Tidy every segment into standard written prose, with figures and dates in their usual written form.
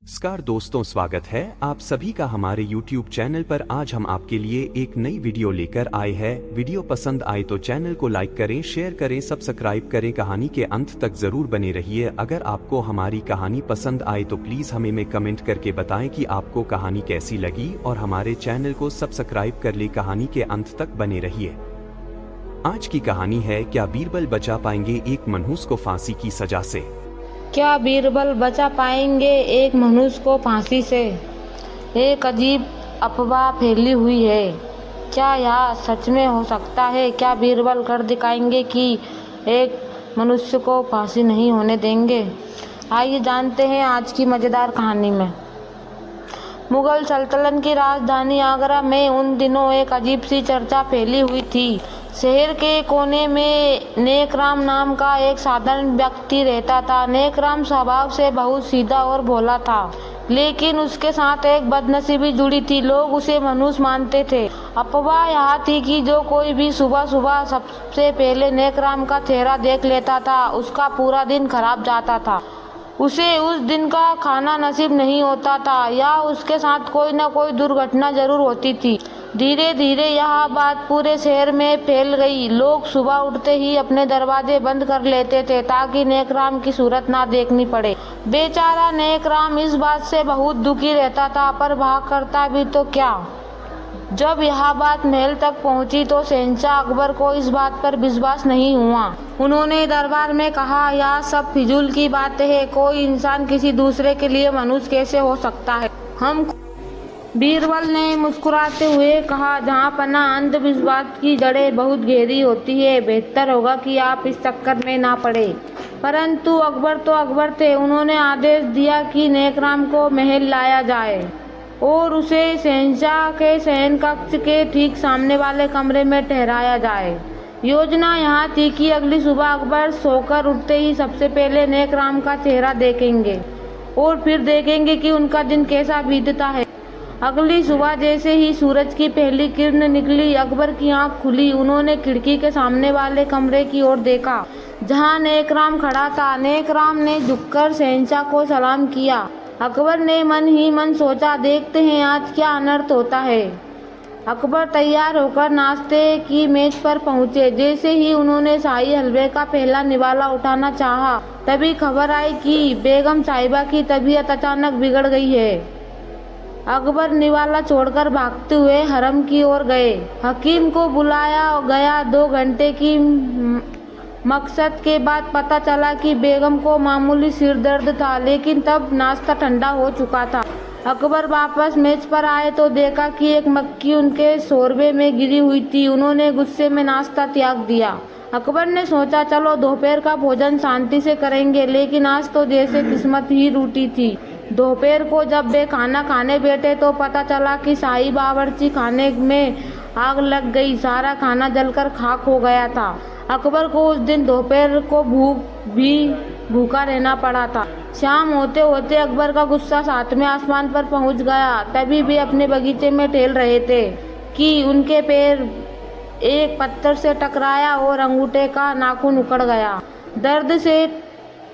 नमस्कार दोस्तों, स्वागत है आप सभी का हमारे YouTube चैनल पर। आज हम आपके लिए एक नई वीडियो लेकर आए हैं। वीडियो पसंद आए तो चैनल को लाइक करें, शेयर करें, सब्सक्राइब करें। कहानी के अंत तक जरूर बने रहिए। अगर आपको हमारी कहानी पसंद आए तो प्लीज हमें में कमेंट करके बताएं कि आपको कहानी कैसी लगी और हमारे चैनल को सब्सक्राइब कर ले। कहानी के अंत तक बने रहिए। आज की कहानी है, क्या बीरबल बचा पाएंगे एक मनहूस को फांसी की सजा से? क्या बीरबल बचा पाएंगे एक मनुष्य को फांसी से? एक अजीब अफवाह फैली हुई है। क्या यह सच में हो सकता है? क्या बीरबल कर दिखाएंगे कि एक मनुष्य को फांसी नहीं होने देंगे? आइए जानते हैं आज की मज़ेदार कहानी में। मुगल सल्तनत की राजधानी आगरा में उन दिनों एक अजीब सी चर्चा फैली हुई थी। शहर के कोने में नेकराम नाम का एक साधारण व्यक्ति रहता था। नेकराम स्वभाव से बहुत सीधा और भोला था, लेकिन उसके साथ एक बदनसीबी जुड़ी थी। लोग उसे मनुष्य मानते थे। अफवाह यह थी कि जो कोई भी सुबह सुबह सबसे पहले नेकराम का चेहरा देख लेता था, उसका पूरा दिन खराब जाता था। उसे उस दिन का खाना नसीब नहीं होता था या उसके साथ कोई न कोई दुर्घटना जरूर होती थी। धीरे धीरे यह बात पूरे शहर में फैल गई। लोग सुबह उठते ही अपने दरवाजे बंद कर लेते थे ताकि नेकराम की सूरत ना देखनी पड़े। बेचारा नेकराम इस बात से बहुत दुखी रहता था, पर भाग करता भी तो क्या। जब यह बात महल तक पहुंची तो शहंशाह अकबर को इस बात पर विश्वास नहीं हुआ। उन्होंने दरबार में कहा, यह सब फिजूल की बातें हैं। कोई इंसान किसी दूसरे के लिए मनुष्य कैसे हो सकता है? हम बीरबल ने मुस्कुराते हुए कहा, जहाँ पनाह अंधविश्वास की जड़ें बहुत गहरी होती है, बेहतर होगा कि आप इस चक्कर में ना पड़े। परंतु अकबर तो अकबर थे। उन्होंने आदेश दिया कि नेकराम को महल लाया जाए और उसे शहंशाह के शयन कक्ष के ठीक सामने वाले कमरे में ठहराया जाए। योजना यहाँ थी कि अगली सुबह अकबर सोकर उठते ही सबसे पहले नेकराम का चेहरा देखेंगे और फिर देखेंगे कि उनका दिन कैसा बीतता है। अगली सुबह जैसे ही सूरज की पहली किरण निकली, अकबर की आंख खुली। उन्होंने खिड़की के सामने वाले कमरे की ओर देखा जहां नेकराम खड़ा था। नेकराम ने झुककर शहंशाह को सलाम किया। अकबर ने मन ही मन सोचा, देखते हैं आज क्या अनर्थ होता है। अकबर तैयार होकर नाश्ते की मेज पर पहुंचे। जैसे ही उन्होंने शाही हलवे का पहला निवाला उठाना चाहा, तभी खबर आई कि बेगम साहिबा की तबीयत अचानक बिगड़ गई है। अकबर निवाला छोड़कर भागते हुए हरम की ओर गए। हकीम को बुलाया गया। 2 घंटे की मकसद के बाद पता चला कि बेगम को मामूली सिर दर्द था, लेकिन तब नाश्ता ठंडा हो चुका था। अकबर वापस मेज पर आए तो देखा कि एक मक्खी उनके शोरबे में गिरी हुई थी। उन्होंने गुस्से में नाश्ता त्याग दिया। अकबर ने सोचा, चलो दोपहर का भोजन शांति से करेंगे, लेकिन आज तो जैसे किस्मत ही रूठी थी। दोपहर को जब वे खाना खाने बैठे तो पता चला कि शाही बावर्ची खाने में आग लग गई। सारा खाना जलकर खाक हो गया था। अकबर को उस दिन दोपहर को भूखा रहना पड़ा था। शाम होते होते अकबर का गुस्सा 7वें आसमान पर पहुंच गया। तभी वे अपने बगीचे में टहल रहे थे कि उनके पैर एक पत्थर से टकराया और अंगूठे का नाखून उखड़ गया। दर्द से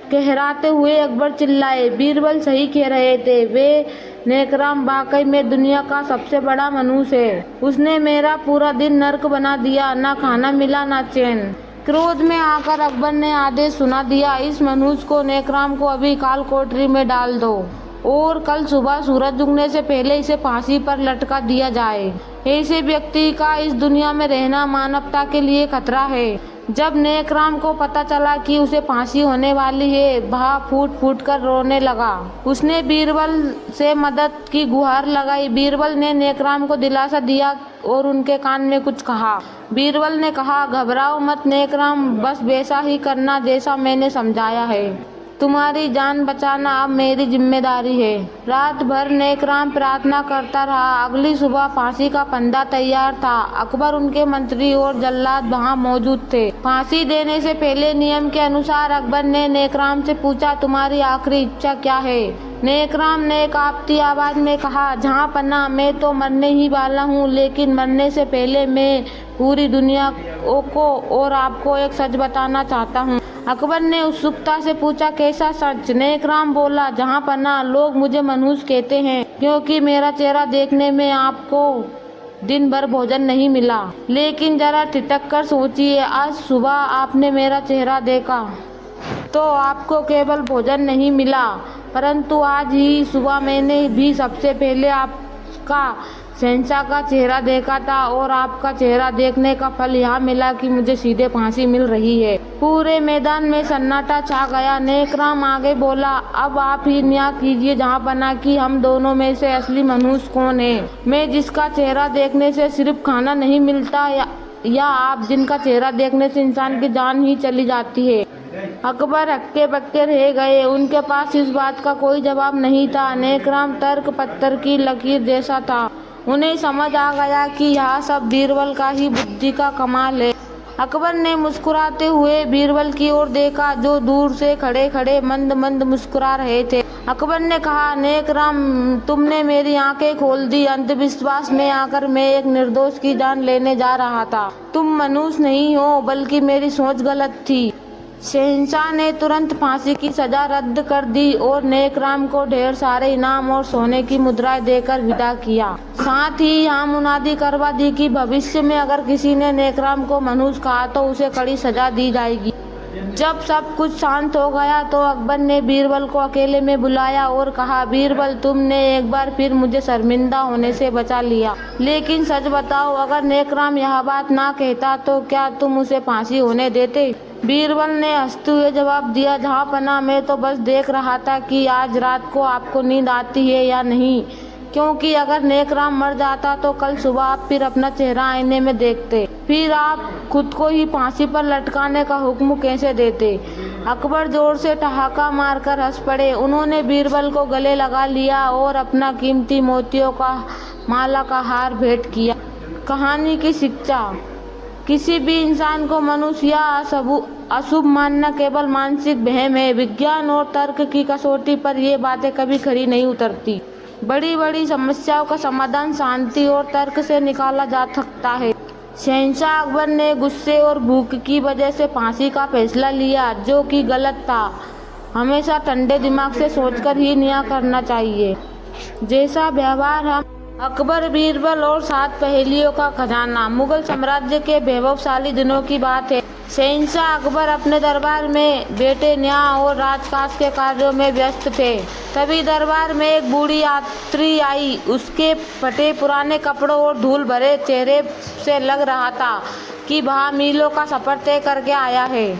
कहराते हुए अकबर चिल्लाए। बीरबल सही कह रहे थे। वे नेकराम वाकई में दुनिया का सबसे बड़ा मनुष्य है। उसने मेरा पूरा दिन नर्क बना दिया। ना खाना मिला, ना चैन। क्रोध में आकर अकबर ने आदेश सुना दिया, इस मनुष्य को, नेकराम को अभी काल कोठरी में डाल दो और कल सुबह सूरज उगने से पहले इसे फांसी पर लटका दिया जाए। ऐसे व्यक्ति का इस दुनिया में रहना मानवता के लिए खतरा है। जब नेकराम को पता चला कि उसे फांसी होने वाली है, वह फूट फूट कर रोने लगा। उसने बीरबल से मदद की गुहार लगाई। बीरबल ने नेकराम को दिलासा दिया और उनके कान में कुछ कहा। बीरबल ने कहा, घबराओ मत नेकराम, बस वैसा ही करना जैसा मैंने समझाया है। तुम्हारी जान बचाना अब मेरी जिम्मेदारी है। रात भर नेकराम प्रार्थना करता रहा। अगली सुबह फांसी का फंदा तैयार था। अकबर, उनके मंत्री और जल्लाद वहां मौजूद थे। फांसी देने से पहले नियम के अनुसार अकबर ने नेकराम से पूछा, तुम्हारी आखिरी इच्छा क्या है? नेकराम ने कांपती आवाज में कहा, जहाँ पनाह, मैं तो मरने ही वाला हूँ, लेकिन मरने से पहले मैं पूरी दुनिया को और आपको एक सच बताना चाहता हूँ। अकबर ने उत्सुकता से पूछा, कैसा सच? नेक राम बोला, जहाँ पना लोग मुझे मनहूस कहते हैं क्योंकि मेरा चेहरा देखने में आपको दिन भर भोजन नहीं मिला। लेकिन जरा ठिठक कर सोचिए, आज सुबह आपने मेरा चेहरा देखा तो आपको केवल भोजन नहीं मिला, परंतु आज ही सुबह मैंने भी सबसे पहले आपका शहंशाह का चेहरा देखा था और आपका चेहरा देखने का फल यहाँ मिला कि मुझे सीधे फांसी मिल रही है। पूरे मैदान में सन्नाटा छा गया। नेक राम आगे बोला, अब आप ही न्याय कीजिए जहाँ बना कि हम दोनों में से असली मनहूस कौन है? मैं जिसका चेहरा देखने से सिर्फ खाना नहीं मिलता या आप जिनका चेहरा देखने से इंसान की जान ही चली जाती है? अकबर हक्के बक्के रह गए। उनके पास इस बात का कोई जवाब नहीं था। नेक राम तर्क पत्थर की लकीर जैसा था। उन्हें समझ आ गया कि यह सब बीरबल का ही बुद्धि का कमाल है। अकबर ने मुस्कुराते हुए बीरबल की ओर देखा जो दूर से खड़े खड़े मंद मंद मुस्कुरा रहे थे। अकबर ने कहा, नेक राम, तुमने मेरी आंखें खोल दी। अंधविश्वास में आकर मैं एक निर्दोष की जान लेने जा रहा था। तुम मनहूस नहीं हो, बल्कि मेरी सोच गलत थी। शहंशाह ने तुरंत फांसी की सजा रद्द कर दी और नेक राम को ढेर सारे इनाम और सोने की मुद्राएं देकर विदा किया। साथ ही यहाँ मुनादी करवा दी कि भविष्य में अगर किसी ने नेक राम को मनहूस कहा तो उसे कड़ी सजा दी जाएगी। जब सब कुछ शांत हो गया तो अकबर ने बीरबल को अकेले में बुलाया और कहा, बीरबल, तुमने एक बार फिर मुझे शर्मिंदा होने से बचा लिया। लेकिन सच बताओ, अगर नेक राम यह बात ना कहता तो क्या तुम उसे फांसी होने देते? बीरबल ने हंसते हुए जवाब दिया, जहाँ पना मैं तो बस देख रहा था कि आज रात को आपको नींद आती है या नहीं, क्योंकि अगर नेक राम मर जाता तो कल सुबह आप फिर अपना चेहरा आईने में देखते, फिर आप खुद को ही फांसी पर लटकाने का हुक्म कैसे देते? अकबर जोर से ठहाका मारकर हंस पड़े। उन्होंने बीरबल को गले लगा लिया और अपना कीमती मोतियों का माला का हार भेंट किया। कहानी की शिक्षा: किसी भी इंसान को मनुष्य या अशुभ मानना केवल मानसिक वहम है। विज्ञान और तर्क की कसौटी पर ये बातें कभी खरी नहीं उतरती। बड़ी बड़ी समस्याओं का समाधान शांति और तर्क से निकाला जा सकता है। शहंशाह अकबर ने गुस्से और भूख की वजह से फांसी का फैसला लिया, जो कि गलत था। हमेशा ठंडे दिमाग से सोचकर ही न्याय करना चाहिए। जैसा व्यवहार हम अकबर, बीरबल और 7 पहेलियों का खजाना। मुगल साम्राज्य के वैभवशाली दिनों की बात है। शहंशाह अकबर अपने दरबार में बैठे न्याय और राजकाज के कार्यों में व्यस्त थे। तभी दरबार में एक बूढ़ी यात्री आई। उसके फटे पुराने कपड़ों और धूल भरे चेहरे से लग रहा था कि वह मीलों का सफर तय करके आया है।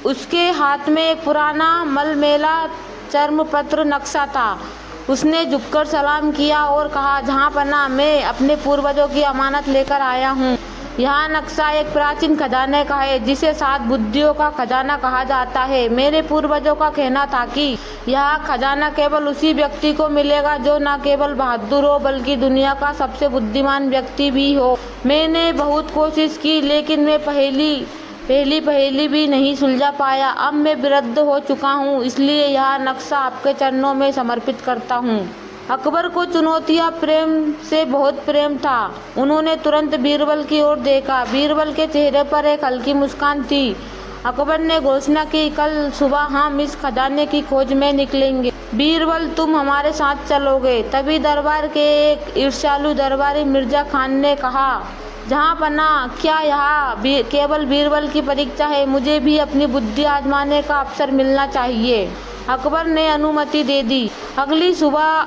उसके हाथ में एक पुराना मलमेला चर्मपत्र नक्शा था। उसने झुककर सलाम किया और कहा, जहाँ पना मैं अपने पूर्वजों की अमानत लेकर आया हूँ। यह नक्शा एक प्राचीन खजाने का है जिसे 7 बुद्धियों का खजाना कहा जाता है। मेरे पूर्वजों का कहना था कि यह खजाना केवल उसी व्यक्ति को मिलेगा जो न केवल बहादुर हो बल्कि दुनिया का सबसे बुद्धिमान व्यक्ति भी हो। मैंने बहुत कोशिश की लेकिन मैं पहली भी नहीं सुलझा पाया। अब मैं वृद्ध हो चुका हूँ, इसलिए यह नक्शा आपके चरणों में समर्पित करता हूँ। अकबर को चुनौतियाँ प्रेम से बहुत प्रेम था। उन्होंने तुरंत बीरबल की ओर देखा। बीरबल के चेहरे पर एक हल्की मुस्कान थी। अकबर ने घोषणा की, कल सुबह हम इस खजाने की खोज में निकलेंगे। बीरबल, तुम हमारे साथ चलोगे? तभी दरबार के एक ईर्ष्यालु दरबारी मिर्जा खान ने कहा, जहाँ पना, क्या यह केवल बीरबल की परीक्षा है? मुझे भी अपनी बुद्धि आजमाने का अवसर मिलना चाहिए। अकबर ने अनुमति दे दी। अगली सुबह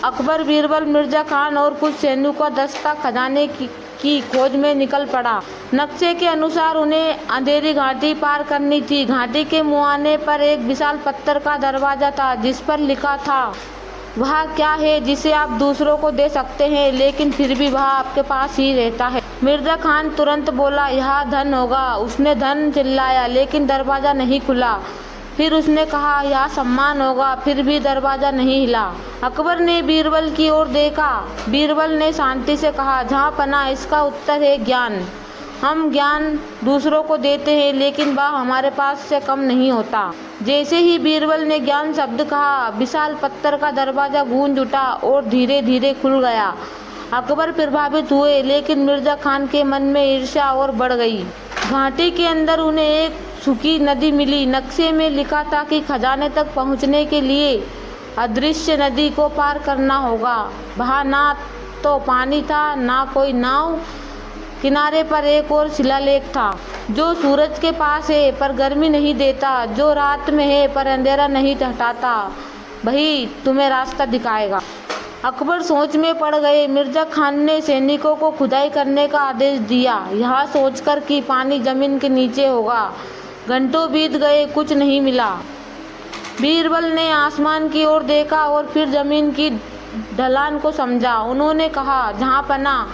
अकबर, बीरबल, मिर्जा खान और कुछ सैनिकों का दस्ता खजाने की खोज में निकल पड़ा। नक्शे के अनुसार उन्हें अंधेरी घाटी पार करनी थी। घाटी के मुहाने पर एक विशाल पत्थर का दरवाजा था जिस पर लिखा था, वह क्या है जिसे आप दूसरों को दे सकते हैं लेकिन फिर भी वह आपके पास ही रहता है? मिर्जा खान तुरंत बोला, यह धन होगा। उसने धन चिल्लाया लेकिन दरवाजा नहीं खुला। फिर उसने कहा, यह सम्मान होगा। फिर भी दरवाजा नहीं हिला। अकबर ने बीरबल की ओर देखा। बीरबल ने शांति से कहा, जहाँ पना, इसका उत्तर है ज्ञान। हम ज्ञान दूसरों को देते हैं लेकिन वह हमारे पास से कम नहीं होता। जैसे ही बीरबल ने ज्ञान शब्द कहा, विशाल पत्थर का दरवाजा गूंज उठा और धीरे धीरे खुल गया। अकबर प्रभावित हुए लेकिन मिर्जा खान के मन में ईर्ष्या और बढ़ गई। घाटी के अंदर उन्हें एक सूखी नदी मिली। नक्शे में लिखा था कि खजाने तक पहुंचने के लिए अदृश्य नदी को पार करना होगा। वहाँ ना तो पानी था, ना कोई नाव। किनारे पर एक और शिलालेख था, जो सूरज के पास है पर गर्मी नहीं देता, जो रात में है पर अंधेरा नहीं हटाता, वही तुम्हें रास्ता दिखाएगा। अकबर सोच में पड़ गए। मिर्जा खान ने सैनिकों को खुदाई करने का आदेश दिया, यह सोचकर कि पानी जमीन के नीचे होगा। घंटों बीत गए, कुछ नहीं मिला। बीरबल ने आसमान की ओर देखा और फिर जमीन की ढलान को समझा। उन्होंने कहा, जहाँ पना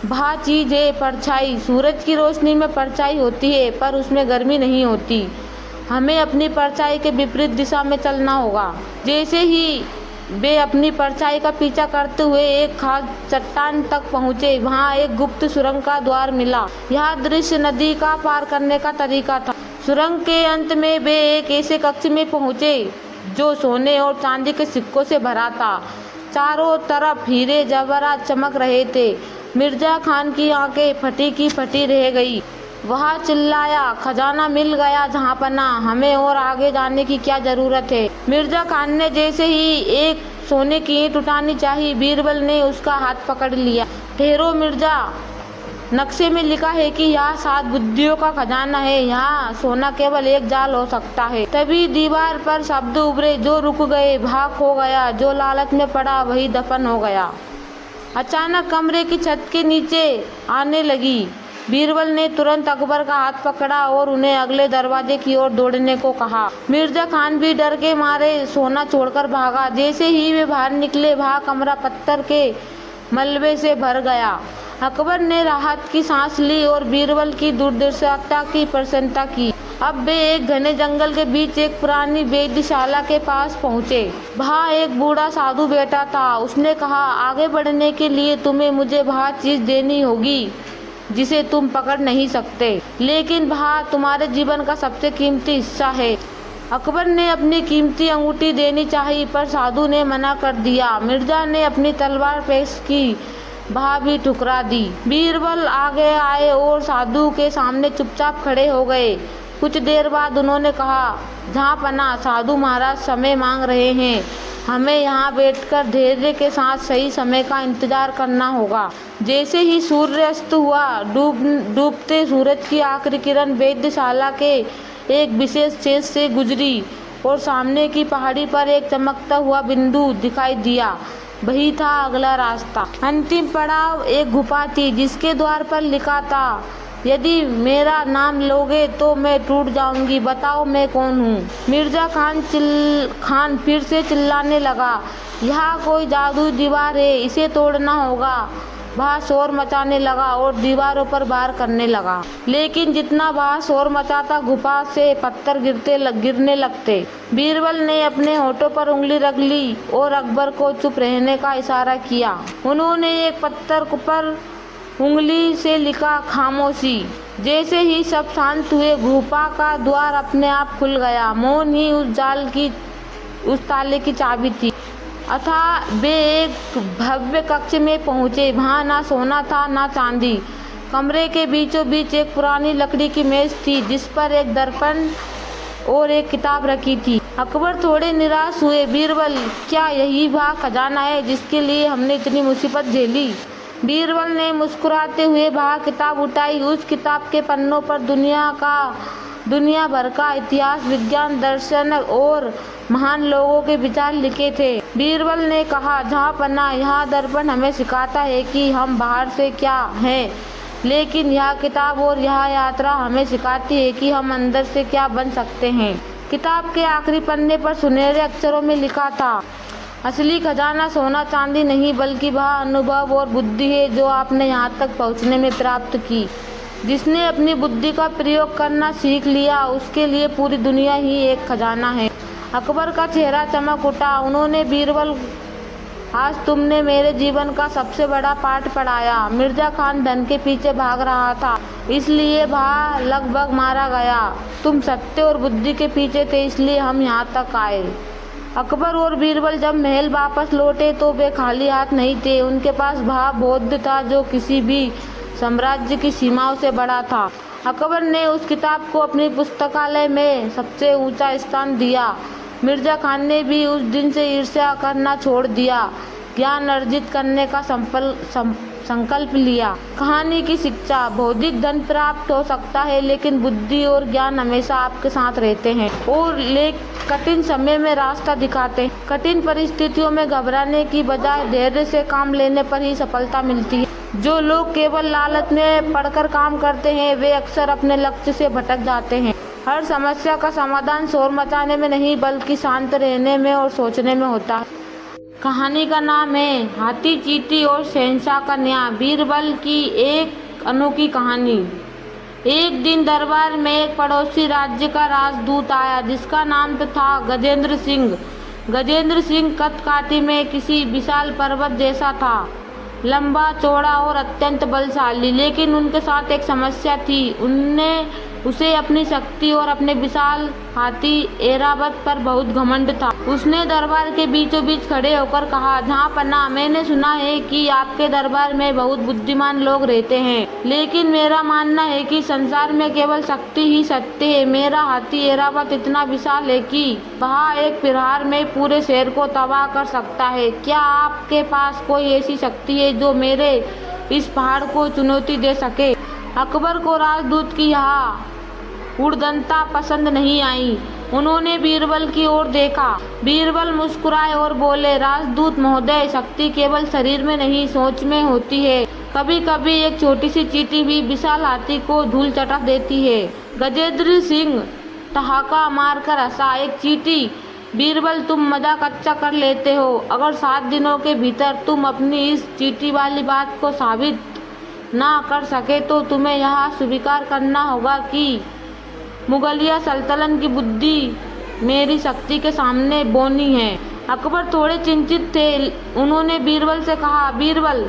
वह चीज है परछाई। सूरज की रोशनी में परछाई होती है पर उसमें गर्मी नहीं होती। हमें अपनी परछाई के विपरीत दिशा में चलना होगा। जैसे ही वे अपनी परछाई का पीछा करते हुए एक खास चट्टान तक पहुँचे, वहाँ एक गुप्त सुरंग का द्वार मिला। यह दृश्य नदी का पार करने का तरीका था। सुरंग के अंत में वे एक ऐसे कक्ष में पहुँचे जो सोने और चांदी के सिक्कों से भरा था। चारों तरफ हीरे जवाहरात चमक रहे थे। मिर्जा खान की आंखें फटी की फटी रह गई। वह चिल्लाया, खजाना मिल गया जहाँपना, हमें और आगे जाने की क्या जरूरत है। मिर्जा खान ने जैसे ही एक सोने की ईंट उठानी चाही, बीरबल ने उसका हाथ पकड़ लिया। ठहरो मिर्जा, नक्शे में लिखा है कि यहाँ 7 बुद्धियों का खजाना है। यहाँ सोना केवल एक जाल हो सकता है। तभी दीवार पर शब्द उभरे, जो रुक गए भाग हो गया, जो लालच में पड़ा वही दफन हो गया। अचानक कमरे की छत के नीचे आने लगी। बीरबल ने तुरंत अकबर का हाथ पकड़ा और उन्हें अगले दरवाजे की ओर दौड़ने को कहा। मिर्जा खान भी डर के मारे सोना छोड़कर भागा। जैसे ही वे बाहर निकले, वहाँ कमरा पत्थर के मलबे से भर गया। अकबर ने राहत की सांस ली और बीरबल की दूरदर्शिता की प्रशंसा की। अब वे एक घने जंगल के बीच एक पुरानी वेधशाला के पास पहुँचे। वहाँ एक बूढ़ा साधु बैठा था। उसने कहा, आगे बढ़ने के लिए तुम्हें मुझे वह चीज़ देनी होगी जिसे तुम पकड़ नहीं सकते, लेकिन वह तुम्हारे जीवन का सबसे कीमती हिस्सा है। अकबर ने अपनी कीमती अंगूठी देनी चाहिए पर साधु ने मना कर दिया। मिर्जा ने अपनी तलवार पेश की, वह भी ठुकरा दी। बीरबल आगे आए और साधु के सामने चुपचाप खड़े हो गए। कुछ देर बाद उन्होंने कहा, जहाँ पना साधु महाराज समय मांग रहे हैं। हमें यहाँ बैठकर धैर्य के साथ सही समय का इंतजार करना होगा। जैसे ही सूर्य अस्त हुआ, डूबते सूरज की आखिरी किरण वेधशाला के एक विशेष छेद से गुजरी और सामने की पहाड़ी पर एक चमकता हुआ बिंदु दिखाई दिया। वही था अगला रास्ता। अंतिम पड़ाव एक गुफा थी जिसके द्वार पर लिखा था, यदि मेरा नाम लोगे तो मैं टूट जाऊंगी, बताओ मैं कौन हूँ। मिर्जा खान फिर से चिल्लाने लगा, यहाँ कोई जादुई दीवार है, इसे तोड़ना होगा। वह शोर मचाने लगा और दीवारों पर वार करने लगा, लेकिन जितना वह शोर मचाता गुफा से पत्थर गिरने लगते। बीरबल ने अपने होठों पर उंगली रख ली और अकबर को चुप रहने का इशारा किया। उन्होंने एक पत्थर पर उंगली से लिखा, खामोशी। जैसे ही सब शांत हुए, गुफा का द्वार अपने आप खुल गया। मौन ही उस ताले की चाबी थी। अतः वे एक भव्य कक्ष में पहुँचे। वहाँ ना सोना था ना चांदी। कमरे के बीचों बीच एक पुरानी लकड़ी की मेज थी जिस पर एक दर्पण और एक किताब रखी थी। अकबर थोड़े निराश हुए। बीरबल, क्या यही वह खजाना है जिसके लिए हमने इतनी मुसीबत झेली? बीरबल ने मुस्कुराते हुए वह किताब उठाई। उस किताब के पन्नों पर दुनिया भर का इतिहास, विज्ञान, दर्शन और महान लोगों के विचार लिखे थे। बीरबल ने कहा, जहाँ पन्ना, यह दर्पण हमें सिखाता है कि हम बाहर से क्या हैं, लेकिन यह किताब और यह यात्रा हमें सिखाती है कि हम अंदर से क्या बन सकते हैं। किताब के आखिरी पन्ने पर सुनहरे अक्षरों में लिखा था, असली खजाना सोना चांदी नहीं बल्कि वह अनुभव और बुद्धि है जो आपने यहाँ तक पहुँचने में प्राप्त की। जिसने अपनी बुद्धि का प्रयोग करना सीख लिया उसके लिए पूरी दुनिया ही एक खजाना है। अकबर का चेहरा चमक उठा। उन्होंने, बीरबल, आज तुमने मेरे जीवन का सबसे बड़ा पाठ पढ़ाया। मिर्जा खान धन के पीछे भाग रहा था, इसलिए वह लगभग मारा गया। तुम सत्य और बुद्धि के पीछे थे, इसलिए हम यहाँ तक आए। अकबर और बीरबल जब महल वापस लौटे तो वे खाली हाथ नहीं थे। उनके पास वह बौद्ध था जो किसी भी साम्राज्य की सीमाओं से बड़ा था। अकबर ने उस किताब को अपनी पुस्तकालय में सबसे ऊंचा स्थान दिया। मिर्जा खान ने भी उस दिन से ईर्ष्या करना छोड़ दिया, ज्ञान अर्जित करने का संकल्प लिया। कहानी की शिक्षा, बौद्धिक धन प्राप्त हो सकता है लेकिन बुद्धि और ज्ञान हमेशा आपके साथ रहते हैं और कठिन समय में रास्ता दिखाते हैं। कठिन परिस्थितियों में घबराने की बजाय धैर्य से काम लेने पर ही सफलता मिलती है। जो लोग केवल लालच में पड़कर काम करते हैं वे अक्सर अपने लक्ष्य से भटक जाते हैं। हर समस्या का समाधान शोर मचाने में नहीं बल्कि शांत रहने में और सोचने में होता है। कहानी का नाम है हाथी, चींटी और शहंशाह का न्याय। बीरबल की एक अनोखी कहानी। एक दिन दरबार में एक पड़ोसी राज्य का राजदूत आया जिसका नाम था गजेंद्र सिंह। गजेंद्र सिंह कदकाठी में किसी विशाल पर्वत जैसा था, लंबा चौड़ा और अत्यंत बलशाली। लेकिन उनके साथ एक समस्या थी। उसे अपनी शक्ति और अपने विशाल हाथी ऐरावत पर बहुत घमंड था। उसने दरबार के बीचों बीच खड़े होकर कहा, जहाँपनाह, मैंने सुना है कि आपके दरबार में बहुत बुद्धिमान लोग रहते हैं, लेकिन मेरा मानना है कि संसार में केवल शक्ति ही सत्य है। मेरा हाथी ऐरावत इतना विशाल है कि वह एक प्रहार में पूरे शहर को तबाह कर सकता है। क्या आपके पास कोई ऐसी शक्ति है जो मेरे इस पहाड़ को चुनौती दे सके? अकबर को राजदूत की यह उद्दंडता पसंद नहीं आई। उन्होंने बीरबल की ओर देखा। बीरबल मुस्कुराए और बोले, राजदूत महोदय, शक्ति केवल शरीर में नहीं सोच में होती है। कभी कभी एक छोटी सी चींटी भी विशाल हाथी को धूल चटा देती है। गजेंद्र सिंह ठहाका मारकर हंसा, एक चींटी? बीरबल, तुम मजाक अच्छा कर लेते हो। अगर 7 दिनों के भीतर तुम अपनी इस चींटी वाली बात को साबित ना कर सके तो तुम्हें यह स्वीकार करना होगा कि मुगलिया सल्तनत की बुद्धि मेरी शक्ति के सामने बौनी है। अकबर थोड़े चिंतित थे। उन्होंने बीरबल से कहा, बीरबल,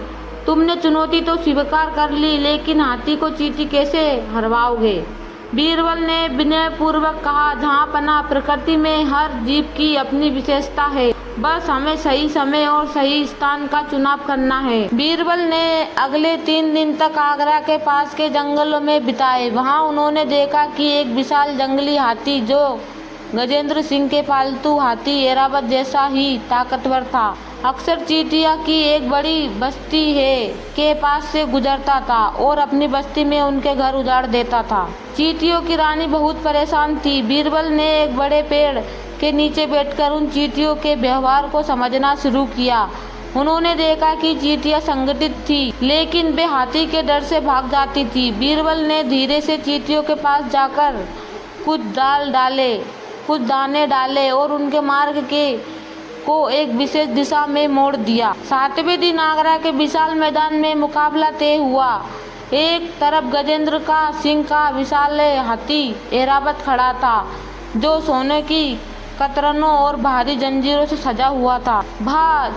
तुमने चुनौती तो स्वीकार कर ली, लेकिन हाथी को चींटी कैसे हरवाओगे? बीरबल ने विनयपूर्वक कहा, जहाँपनाह, प्रकृति में हर जीव की अपनी विशेषता है, बस हमें सही समय और सही स्थान का चुनाव करना है। बीरबल ने अगले 3 दिन तक आगरा के पास के जंगलों में बिताए। वहां उन्होंने देखा कि एक विशाल जंगली हाथी, जो गजेंद्र सिंह के पालतू हाथी ऐरावत जैसा ही ताकतवर था, अक्सर चींटियों की एक बड़ी बस्ती के पास से गुजरता था और अपनी बस्ती में उनके घर उजाड़ देता था। चींटियों की रानी बहुत परेशान थी। बीरबल ने एक बड़े पेड़ के नीचे बैठकर उन चींटियों के व्यवहार को समझना शुरू किया। उन्होंने देखा कि चींटियां संगठित थी, लेकिन वे हाथी के डर से भाग जाती थी। बीरबल ने धीरे से चींटियों के पास जाकर कुछ दाने डाले और उनके मार्ग को एक विशेष दिशा में मोड़ दिया। 7वें दिन आगरा के विशाल मैदान में मुकाबला तय हुआ। एक तरफ गजेंद्र सिंह का विशाल हाथी ऐरावत खड़ा था, जो सोने की कतरनों और भारी जंजीरों से सजा हुआ था। वह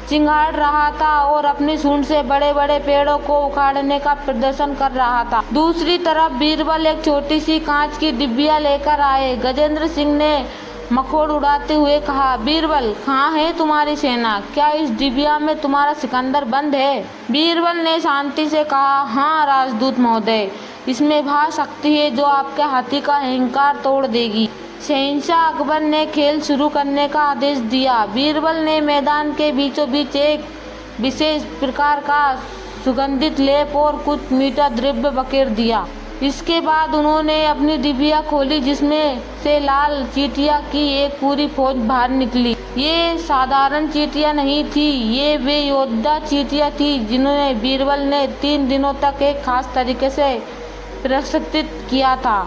चिंगाड़ रहा था और अपनी सूंड से बड़े बड़े पेड़ों को उखाड़ने का प्रदर्शन कर रहा था। दूसरी तरफ बीरबल एक छोटी सी कांच की डिब्बिया लेकर आए। गजेंद्र सिंह ने मखौड़ उड़ाते हुए कहा, बीरबल, कहाँ है तुम्हारी सेना? क्या इस डिबिया में तुम्हारा सिकंदर बंद है? बीरबल ने शांति से कहा, हाँ राजदूत महोदय, इसमें वह शक्ति है जो आपके हाथी का अहंकार तोड़ देगी। शहंशाह अकबर ने खेल शुरू करने का आदेश दिया। बीरबल ने मैदान के बीचों बीच एक विशेष प्रकार का सुगंधित लेप और कुछ मीठा द्रव्य बखेर दिया। इसके बाद उन्होंने अपनी डिबिया खोली, जिसमें से लाल चींटियों की एक पूरी फौज बाहर निकली। ये साधारण चींटियां नहीं थी, ये वे योद्धा चींटियां थी जिन्हें बीरबल ने 3 दिनों तक एक खास तरीके से प्रशिक्षित किया था।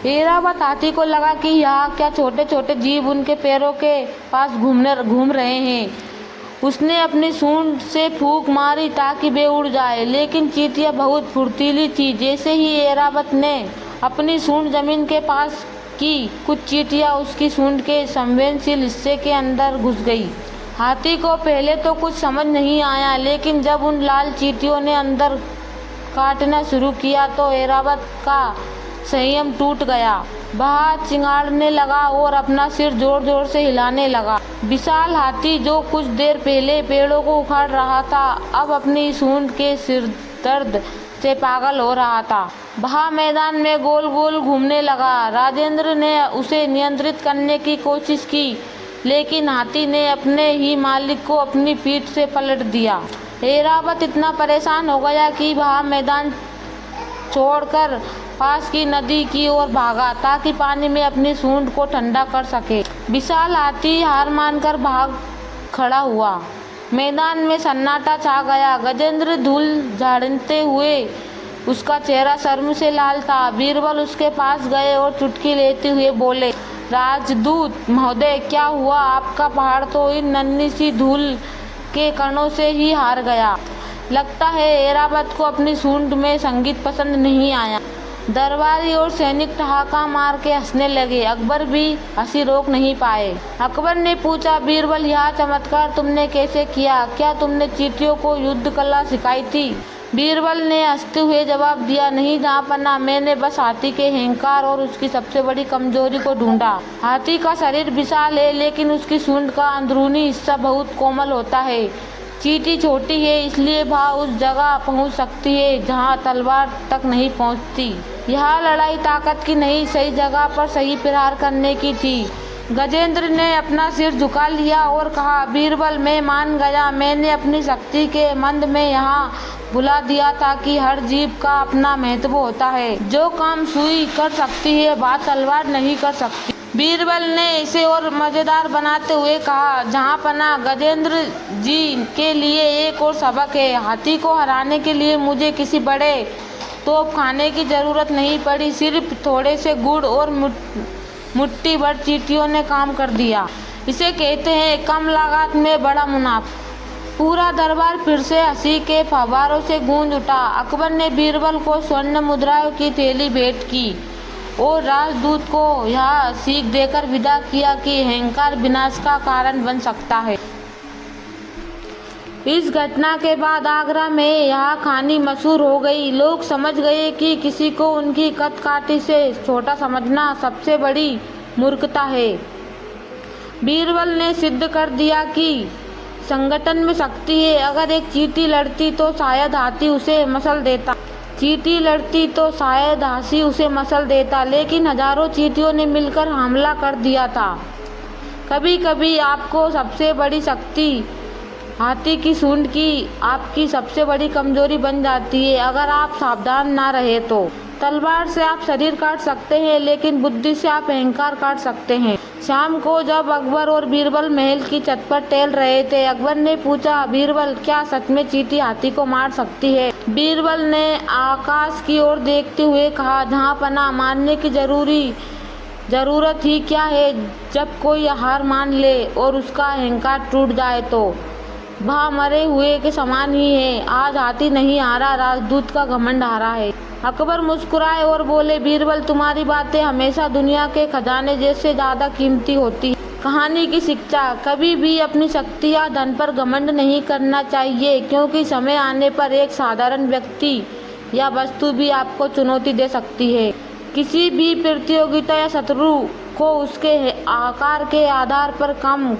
ऐरावत हाथी को लगा कि यहाँ क्या छोटे छोटे जीव उनके पैरों के पास घूम रहे हैं। उसने अपनी सूंड से फूंक मारी ताकि वे उड़ जाए, लेकिन चींटियां बहुत फुर्तीली थी। जैसे ही ऐरावत ने अपनी सूंड जमीन के पास की, कुछ चींटियां उसकी सूंड के संवेदनशील हिस्से के अंदर घुस गई। हाथी को पहले तो कुछ समझ नहीं आया, लेकिन जब उन लाल चींटियों ने अंदर काटना शुरू किया तो ऐरावत का संयम टूट गया। वह चिंगाड़ने लगा और अपना सिर जोर जोर से हिलाने लगा। विशाल हाथी, जो कुछ देर पहले पेड़ों को उखाड़ रहा था, अब अपनी सूंड के सिर दर्द से पागल हो रहा था। वह मैदान में गोल गोल घूमने लगा। राजेंद्र ने उसे नियंत्रित करने की कोशिश की, लेकिन हाथी ने अपने ही मालिक को अपनी पीठ से पलट दिया। ऐरावत इतना परेशान हो गया कि वह मैदान छोड़कर पास की नदी की ओर भागा ताकि पानी में अपनी सूंड को ठंडा कर सके। विशाल हाथी हार मानकर भाग खड़ा हुआ। मैदान में सन्नाटा छा गया। गजेंद्र धूल झाड़ते हुए, उसका चेहरा शर्म से लाल था। बीरबल उसके पास गए और चुटकी लेते हुए बोले, राजदूत महोदय, क्या हुआ? आपका पहाड़ तो इन नन्ही सी धूल के कणों से ही हार गया। लगता है ऐरावत को अपनी सूंड में संगीत पसंद नहीं आया। दरबारी और सैनिक ठहाका मार के हंसने लगे। अकबर भी हंसी रोक नहीं पाए। अकबर ने पूछा, बीरबल, यह चमत्कार तुमने कैसे किया? क्या तुमने चींटियों को युद्ध कला सिखाई थी? बीरबल ने हंसते हुए जवाब दिया, नहीं जहाँपनाह, मैंने बस हाथी के अहंकार और उसकी सबसे बड़ी कमजोरी को ढूंढा। हाथी का शरीर विशाल है, लेकिन उसकी सूंड का अंदरूनी हिस्सा बहुत कोमल होता है। चींटी छोटी है, इसलिए वह उस जगह पहुंच सकती है जहां तलवार तक नहीं पहुंचती। यह लड़ाई ताकत की नहीं, सही जगह पर सही प्रहार करने की थी। गजेंद्र ने अपना सिर झुका लिया और कहा, बीरबल, मैं मान गया। मैंने अपनी शक्ति के मंद में यहाँ भुला दिया था कि हर जीव का अपना महत्व होता है। जो काम सुई कर सकती है, वह तलवार नहीं कर सकती। बीरबल ने इसे और मजेदार बनाते हुए कहा, जहाँपनाह, गजेंद्र जी के लिए एक और सबक है। हाथी को हराने के लिए मुझे किसी बड़े तोप खाने की जरूरत नहीं पड़ी। सिर्फ थोड़े से गुड़ और मुट्ठी भर चींटियों ने काम कर दिया। इसे कहते हैं कम लागत में बड़ा मुनाफा। पूरा दरबार फिर से हंसी के फव्वारों से गूंज उठा। अकबर ने बीरबल को स्वर्ण मुद्राओं की थैली भेंट की और राजदूत को यह सीख देकर विदा किया कि अहंकार विनाश का कारण बन सकता है। इस घटना के बाद आगरा में यह कहानी मशहूर हो गई। लोग समझ गए कि किसी को उनकी कद-काठी से छोटा समझना सबसे बड़ी मूर्खता है। बीरबल ने सिद्ध कर दिया कि संगठन में शक्ति है। अगर एक चींटी लड़ती तो शायद हाथी उसे मसल देता, लेकिन हजारों चींटियों ने मिलकर हमला कर दिया था। कभी कभी आपको सबसे बड़ी शक्ति हाथी की सूंड की आपकी सबसे बड़ी कमजोरी बन जाती है। अगर आप सावधान ना रहे तो तलवार से आप शरीर काट सकते हैं, लेकिन बुद्धि से आप अहंकार काट सकते हैं। शाम को जब अकबर और बीरबल महल की छत पर टहल रहे थे, अकबर ने पूछा, बीरबल, क्या सच में चींटी हाथी को मार सकती है? बीरबल ने आकाश की ओर देखते हुए कहा, जहाँपनाह, मानने की जरूरत ही क्या है? जब कोई हार मान ले और उसका अहंकार टूट जाए तो वह मरे हुए के समान ही है। आज हाथी नहीं हारा, राजदूत का घमंड हारा है। अकबर मुस्कुराए और बोले, बीरबल, तुम्हारी बातें हमेशा दुनिया के खजाने जैसे ज्यादा कीमती होती है। कहानी की शिक्षा, कभी भी अपनी शक्ति या धन पर घमंड नहीं करना चाहिए, क्योंकि समय आने पर एक साधारण व्यक्ति या वस्तु भी आपको चुनौती दे सकती है। किसी भी प्रतियोगिता या शत्रु को उसके आकार के आधार पर कम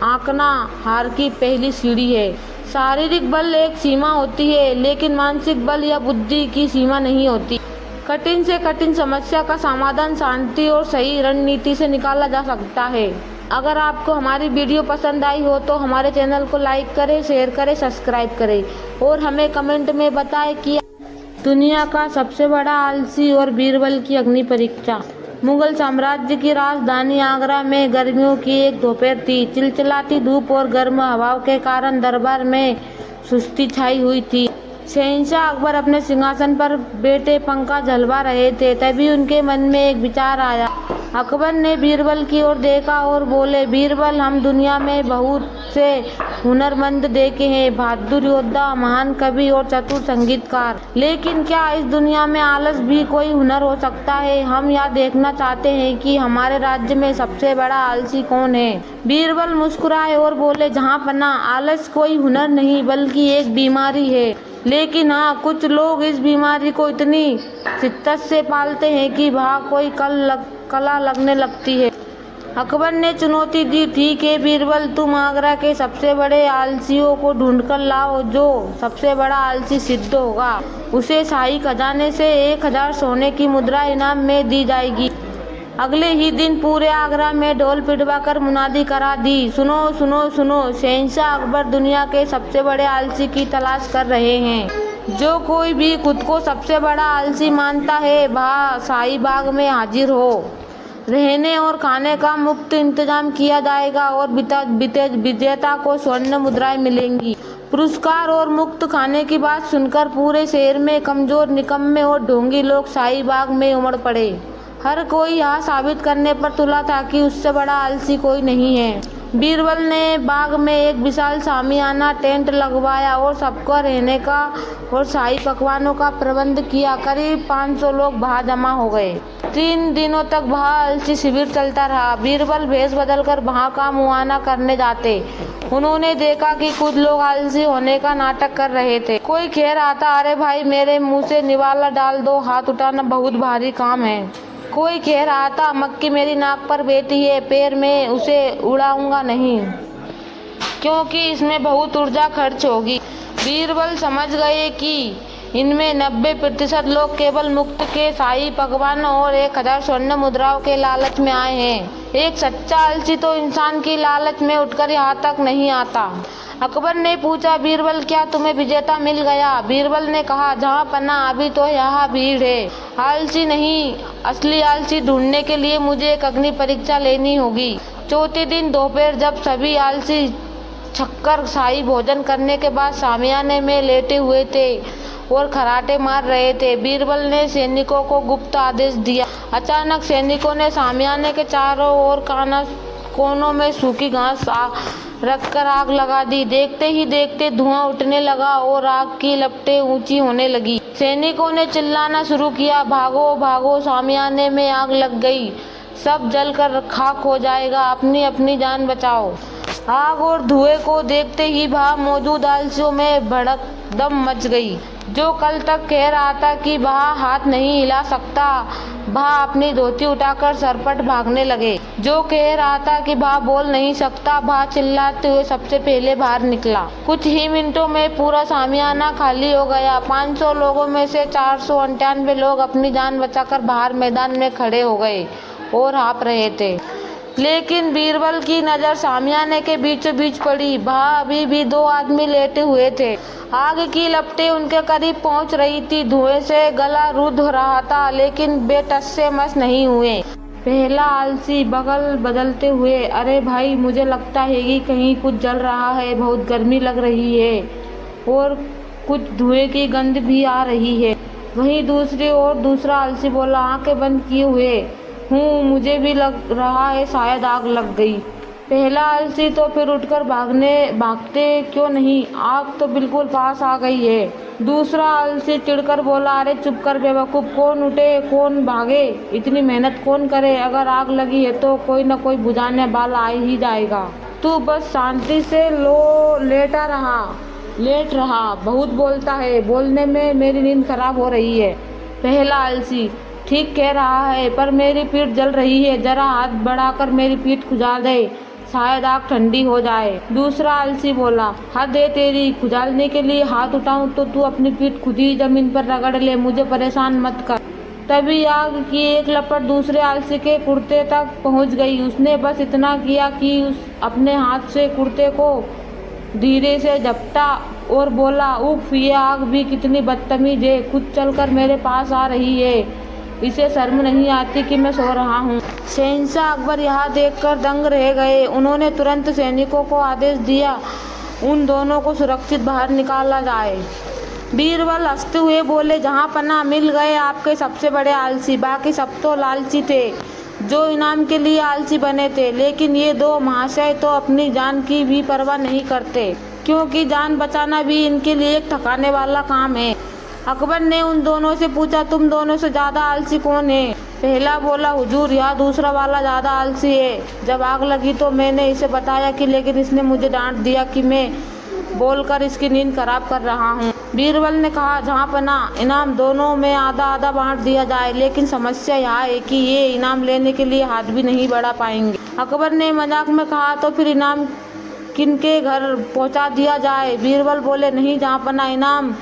आंकना हार की पहली सीढ़ी है। शारीरिक बल एक सीमा होती है, लेकिन मानसिक बल या बुद्धि की सीमा नहीं होती। कठिन से कठिन समस्या का समाधान शांति और सही रणनीति से निकाला जा सकता है। अगर आपको हमारी वीडियो पसंद आई हो तो हमारे चैनल को लाइक करें, शेयर करें, सब्सक्राइब करें और हमें कमेंट में बताएं कि दुनिया का सबसे बड़ा आलसी और बीरबल की अग्नि परीक्षा। मुगल साम्राज्य की राजधानी आगरा में गर्मियों की एक दोपहर थी। चिलचिलाती धूप और गर्म हवाओं के कारण दरबार में सुस्ती छाई हुई थी। शहंशाह अकबर अपने सिंहासन पर बैठे पंखा झलवा रहे थे। तभी उनके मन में एक विचार आया। अकबर ने बीरबल की ओर देखा और बोले, बीरबल, हम दुनिया में बहुत से हुनरमंद देखे हैं, बहादुर योद्धा, महान कवि और चतुर संगीतकार, लेकिन क्या इस दुनिया में आलस भी कोई हुनर हो सकता है? हम यह देखना चाहते हैं कि हमारे राज्य में सबसे बड़ा आलसी कौन है। बीरबल मुस्कुराए और बोले, जहाँपनाह, आलस कोई हुनर नहीं बल्कि एक बीमारी है, लेकिन हाँ, कुछ लोग इस बीमारी को इतनी शिद्दत से पालते हैं कि वह कोई कला लगने लगती है। अकबर ने चुनौती दी, ठीक है बीरबल, तुम आगरा के सबसे बड़े आलसियों को ढूंढकर लाओ। जो सबसे बड़ा आलसी सिद्ध होगा उसे शाही खजाने से 1000 सोने की मुद्रा इनाम में दी जाएगी। अगले ही दिन पूरे आगरा में ढोल पिटवाकर मुनादी करा दी, सुनो सुनो सुनो, शहंशाह अकबर दुनिया के सबसे बड़े आलसी की तलाश कर रहे हैं। जो कोई भी खुद को सबसे बड़ा आलसी मानता है वह शाही बाग में हाजिर हो। रहने और खाने का मुफ्त इंतजाम किया जाएगा और विजेता को स्वर्ण मुद्राएं मिलेंगी। पुरस्कार और मुफ्त खाने की बात सुनकर पूरे शहर में कमजोर, निकम्मे और ढोंगी लोग शाही बाग में उमड़ पड़े। हर कोई यह साबित करने पर तुला था कि उससे बड़ा आलसी कोई नहीं है। बीरबल ने बाग में एक विशाल शामियाना टेंट लगवाया और सबको रहने का और शाही पकवानों का प्रबंध किया। करीब 500 लोग वहाँ जमा हो गए। 3 दिनों तक वहाँ आलसी शिविर चलता रहा। बीरबल भेष बदलकर वहाँ का मुआयना करने जाते। उन्होंने देखा कि कुछ लोग आलसी होने का नाटक कर रहे थे। कोई कह रहा था, अरे भाई मेरे मुँह से निवाला डाल दो, हाथ उठाना बहुत भारी काम है। कोई कह रहा था, मक्खी मेरी नाक पर बैठी है, पैर में उसे उड़ाऊंगा नहीं क्योंकि इसमें बहुत ऊर्जा खर्च होगी। बीरबल समझ गए कि इनमें 90% लोग केवल मुफ्त के शाही पकवानों और 1000 स्वर्ण मुद्राओं के लालच में आए हैं। एक सच्चा आलसी तो इंसान की लालच में उठकर यहाँ तक नहीं आता। अकबर ने पूछा, बीरबल क्या तुम्हें विजेता मिल गया? बीरबल ने कहा, जहाँ पना अभी तो यहाँ भीड़ है। आलसी नहीं, असली आलसी ढूंढने के लिए मुझे एक अग्नि परीक्षा लेनी होगी। चौथे दिन दोपहर जब सभी आलसी छक्कर शाही भोजन करने के बाद शामियाने में लेटे हुए थे और खराटे मार रहे थे, बीरबल ने सैनिकों को गुप्त आदेश दिया। अचानक सैनिकों ने शामियाने के चारों ओर कोनों में सूखी घास रखकर आग लगा दी। देखते ही देखते धुआं उठने लगा और आग की लपटें ऊंची होने लगी। सैनिकों ने चिल्लाना शुरू किया, भागो भागो, शामियाने में आग लग गई, सब जलकर खाक हो जाएगा, अपनी अपनी जान बचाओ। आग और धुएं को देखते ही वहाँ मौजूद आलसियों में भड़कदम मच गई। जो कल तक कह रहा था कि वह हाथ नहीं हिला सकता, वह अपनी धोती उठाकर सरपट भागने लगे। जो कह रहा था कि वह बोल नहीं सकता, वह चिल्लाते हुए सबसे पहले बाहर निकला। कुछ ही मिनटों में पूरा शामियाना खाली हो गया। 500 लोगों में से 498 लोग अपनी जान बचाकर बाहर मैदान में खड़े हो गए और हाँफ रहे थे। लेकिन बीरबल की नज़र शामियाने के बीचों बीच पड़ी। वहाँ अभी भी 2 आदमी लेटे हुए थे। आग की लपटें उनके करीब पहुंच रही थी। धुएं से गला रुद्ध हो रहा था, लेकिन वे टस से मस नहीं हुए। पहला आलसी बगल बदलते हुए, अरे भाई मुझे लगता है कि कहीं कुछ जल रहा है, बहुत गर्मी लग रही है और कुछ धुएं की गंध भी आ रही है। वहीं दूसरी ओर दूसरा आलसी बोला, आंखें बंद किए हुए हूँ, मुझे भी लग रहा है शायद आग लग गई। पहला आलसी तो फिर उठकर भागते क्यों नहीं, आग तो बिल्कुल पास आ गई है। दूसरा आलसी चिढ़कर बोला, अरे चुप कर बेवकूफ़, कौन उठे कौन भागे, इतनी मेहनत कौन करे, अगर आग लगी है तो कोई न कोई बुझाने वाला आ ही जाएगा। तू बस शांति से लेट रहा, बहुत बोलता है, बोलने में मेरी नींद खराब हो रही है। पहला आलसी, ठीक कह रहा है, पर मेरी पीठ जल रही है, जरा हाथ बढ़ाकर मेरी पीठ खुजाल दे, शायद आग ठंडी हो जाए। दूसरा आलसी बोला, हद है तेरी, खुजालने के लिए हाथ उठाऊं तो तू अपनी पीठ खुद ही जमीन पर रगड़ ले, मुझे परेशान मत कर। तभी आग की एक लपट दूसरे आलसी के कुर्ते तक पहुंच गई। उसने बस इतना किया कि अपने हाथ से कुर्ते को धीरे से झपटा और बोला, उफ, ये आग भी कितनी बदतमीज है, खुद चलकर मेरे पास आ रही है, इसे शर्म नहीं आती कि मैं सो रहा हूँ। शहंशाह अकबर यहाँ देखकर दंग रह गए। उन्होंने तुरंत सैनिकों को आदेश दिया, उन दोनों को सुरक्षित बाहर निकाला जाए। बीरबल हंसते हुए बोले, जहाँ पनाह मिल गए आपके सबसे बड़े आलसी, बाकी सब तो लालची थे जो इनाम के लिए आलसी बने थे, लेकिन ये 2 महाशय तो अपनी जान की भी परवाह नहीं करते, क्योंकि जान बचाना भी इनके लिए एक थकाने वाला काम है। अकबर ने उन दोनों से पूछा, तुम दोनों से ज़्यादा आलसी कौन है? पहला बोला, हुजूर, यह दूसरा वाला ज़्यादा आलसी है। जब आग लगी तो मैंने इसे बताया कि, लेकिन इसने मुझे डांट दिया कि मैं बोलकर इसकी नींद खराब कर रहा हूँ। बीरबल ने कहा, जहाँपना इनाम दोनों में आधा आधा बांट दिया जाए, लेकिन समस्या यहाँ है कि ये इनाम लेने के लिए हाथ भी नहीं बढ़ा पाएंगे। अकबर ने मजाक में कहा, तो फिर इनाम किनके घर पहुँचा दिया जाए? बीरबल बोले, नहीं जहाँपना, इनाम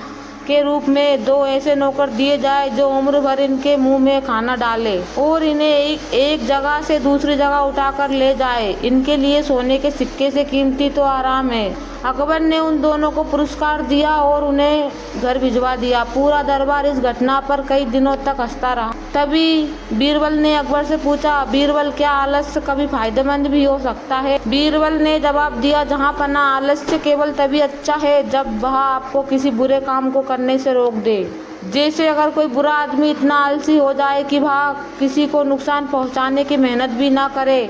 के रूप में 2 ऐसे नौकर दिए जाए जो उम्र भर इनके मुंह में खाना डाले और इन्हें एक जगह से दूसरी जगह उठाकर ले जाए। इनके लिए सोने के सिक्के से कीमती तो आराम है। अकबर ने उन दोनों को पुरस्कार दिया और उन्हें घर भिजवा दिया। पूरा दरबार इस घटना पर कई दिनों तक हंसता रहा। तभी बीरबल ने अकबर से पूछा, बीरबल, क्या आलस्य कभी फायदेमंद भी हो सकता है? बीरबल ने जवाब दिया, जहाँपना, आलस्य केवल तभी अच्छा है जब वह आपको किसी बुरे काम को करने से रोक दे। जैसे अगर कोई बुरा आदमी इतना आलसी हो जाए कि वह किसी को नुकसान पहुंचाने की मेहनत भी ना करे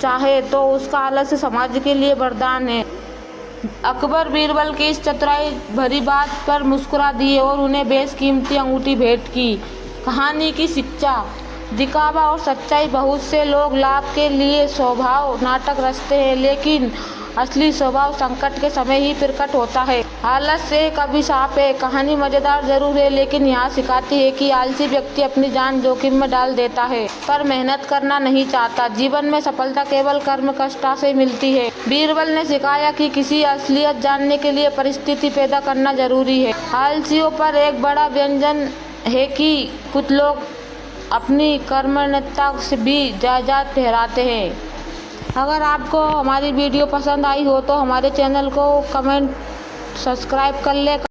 चाहे, तो उसका आलस्य समाज के लिए वरदान है। अकबर बीरबल की इस चतुराई भरी बात पर मुस्कुरा दिए और उन्हें बेशकीमती अंगूठी भेंट की। कहानी की शिक्षा, दिखावा और सच्चाई। बहुत से लोग लाभ के लिए स्वभाव नाटक रचते हैं, लेकिन असली स्वभाव संकट के समय ही प्रकट होता है। आलस्य एक अभिशाप है। कहानी मजेदार जरूर है, लेकिन यहाँ सिखाती है कि आलसी व्यक्ति अपनी जान जोखिम में डाल देता है पर मेहनत करना नहीं चाहता। जीवन में सफलता केवल कर्म कष्टा से मिलती है। बीरबल ने सिखाया कि किसी असलियत जानने के लिए परिस्थिति पैदा करना जरूरी है। आलसियों पर एक बड़ा व्यंजन है कि कुछ लोग अपनी कर्मण्यता से भी जायदाद ठहराते हैं। अगर आपको हमारी वीडियो पसंद आई हो तो हमारे चैनल को कमेंट सब्सक्राइब कर ले।